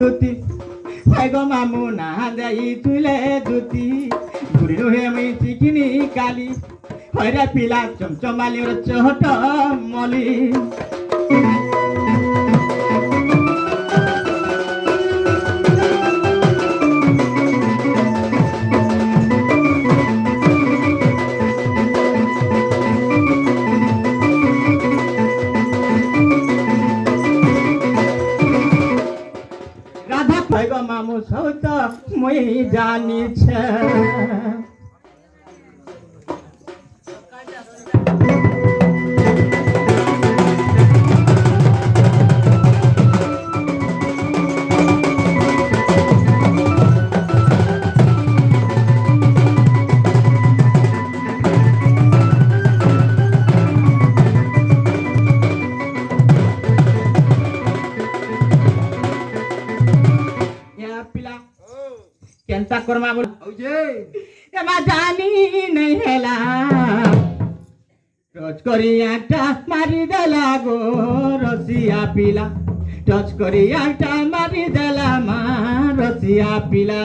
দুতি গো মামু না যাই তুলে দুতি ঘুরি নুহে আমি চিকিনি কালি হয়রা পিলা চমচমালি ওর চহট মলি রাধা গো মামু সৌত মই জানিছে केंता करमा बोल एमा जानी नहीं हेला टच करियाटा मारी देला गो रसिया पिला टच करियाटा मारी देला मा रसिया पिला